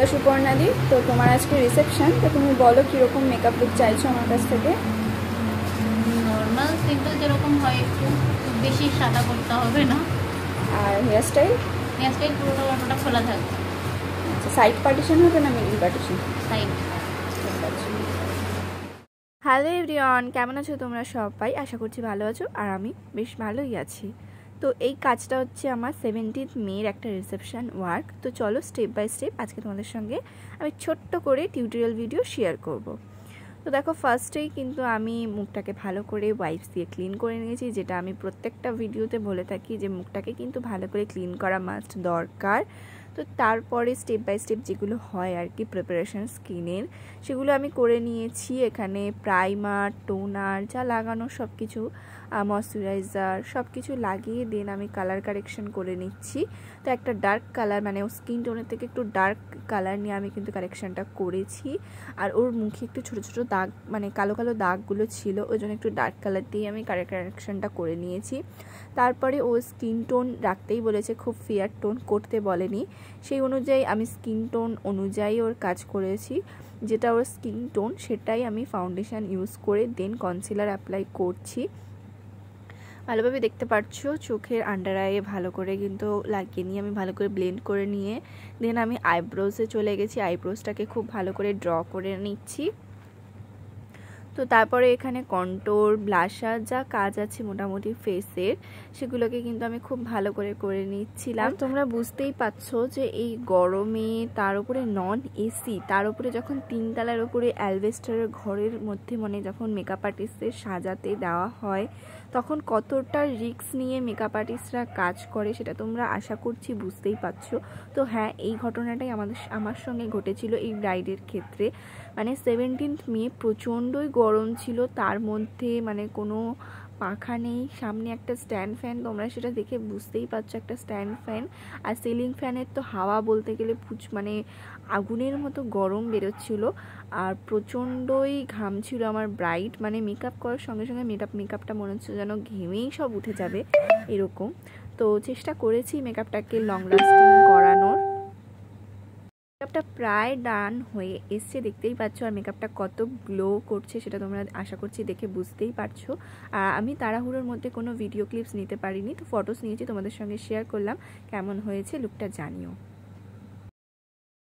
সুপর্ণাদি, তো তোমার আজকে রিসেপশন, তো তুমি বলো কিরকম মেকআপ লুক চাইছো আমার কাছ থেকে। নর্মাল সিম্পল যেরকম হয়, একটু বেশি সাদা করতে হবে না। আর হেয়ারস্টাইল? হেয়ারস্টাইল পুরোটা খোলা থাকবে। আচ্ছা, সাইড পার্টিশন হবে না middle partition? Side. Hello everyone, কেমন আছো তোমরা সবাই? আশা করছি ভালো আছো, আর আমি বেশ ভালোই আছি। তো এই কাজটা হচ্ছে আমার 17th মের একটা রিসেপশন ওয়ার্ক। তো চলো স্টেপ বাই স্টেপ আজকে তোমাদের সঙ্গে আমি ছোট্ট করে টিউটোরিয়াল ভিডিও শেয়ার করব। তো দেখো, ফার্স্টেই কিন্তু আমি মুখটাকে ভালো করে ওয়াইপস দিয়ে ক্লিন করে নিয়েছি, যেটা আমি প্রত্যেকটা ভিডিওতে বলে থাকি যে মুখটাকে কিন্তু ভালো করে ক্লিন করা মাস্ট দরকার। তো তারপরে স্টেপ বাই স্টেপ যেগুলো হয় আর কি প্রিপারেশন স্কিনের, সেগুলো আমি করে নিয়েছি। এখানে প্রাইমার, টোনার, যা লাগানো সব কিছু, ময়শ্চারাইজার সব কিছু লাগিয়ে দেন আমি কালার কারেকশন করে নিচ্ছি। তো একটা ডার্ক কালার, মানে ও স্কিন টোনের থেকে একটু ডার্ক কালার নিয়ে আমি কিন্তু কারেকশানটা করেছি। আর ওর মুখে একটু ছোটো ছোটো দাগ, মানে কালো কালো দাগগুলো ছিল, ওই জন্য একটু ডার্ক কালার দিয়ে আমি কারেকশানটা করে নিয়েছি। তারপরে ও স্কিন টোন রাখতেই বলেছে, খুব ফেয়ার টোন করতে বলেনি, সেই অনুযায়ী আমি স্কিন টোন অনুযায়ী ওর কাজ করেছি। যেটা ওর স্কিন টোন সেটাই আমি ফাউন্ডেশন ইউজ করে দেন কনসিলার অ্যাপ্লাই করছি। ভালোভাবে দেখতে পাচ্ছ, চোখের আন্ডার আইয়ে ভালো করে কিন্তু লাগিয়ে নিয়ে আমি ভালো করে ব্লেন্ড করে নিয়ে দেন আমি আইব্রোজে চলে গেছি। আইব্রোজটাকে খুব ভালো করে ড্র করে নিচ্ছি। তো তারপরে এখানে কন্ট্রোল, ব্লাশার যা কাজ আছে মোটামুটি ফেসের, সেগুলোকে কিন্তু আমি খুব ভালো করে নিচ্ছিলাম। তোমরা বুঝতেই পারছো যে এই গরমে, তার উপরে নন এসি, তার উপরে যখন 3 তলার উপরে অ্যালবেস্টারের ঘরের মধ্যে মানে যখন মেকআপ আর্টিস্টদের সাজাতে দেওয়া হয়, তখন কতটা রিস্ক নিয়ে মেকআপ আর্টিস্টরা কাজ করে সেটা তোমরা আশা করছি বুঝতেই পারছো। তো হ্যাঁ, এই ঘটনাটাই আমার সঙ্গে ঘটেছিল এই ব্রাইডের ক্ষেত্রে। মানে 17th মে প্রচণ্ডই গরম ছিল, তার মধ্যে মানে কোনো পাখা নেই, সামনে একটা স্ট্যান্ড ফ্যান, তোমরা সেটা দেখে বুঝতেই পারছো একটা স্ট্যান্ড ফ্যান। আর সিলিং ফ্যানের তো হাওয়া বলতে গেলে মানে আগুনের মতো গরম বেরোচ্ছিল। আর প্রচণ্ডই ঘাম ছিল আমার ব্রাইড, মানে মেকআপ করার সঙ্গে সঙ্গে মেকআপটা মনে হচ্ছে যেন ঘেমেই সব উঠে যাবে এরকম। তো চেষ্টা করেছি মেকআপটাকে লং লাস্টিং করানোর। মেকআপটা প্রায় ডান হয়ে এসছে, দেখতেই পাচ্ছ। আর মেকআপটা কত গ্লো করছে সেটা তোমরা আশা করছি দেখে বুঝতেই পারছো। আর আমি তাড়াহুড়োর মধ্যে কোনো ভিডিও ক্লিপস নিতে পারিনি, তো ফটোস নিয়েছি, তোমাদের সঙ্গে শেয়ার করলাম। কেমন হয়েছে লুকটা জানিও।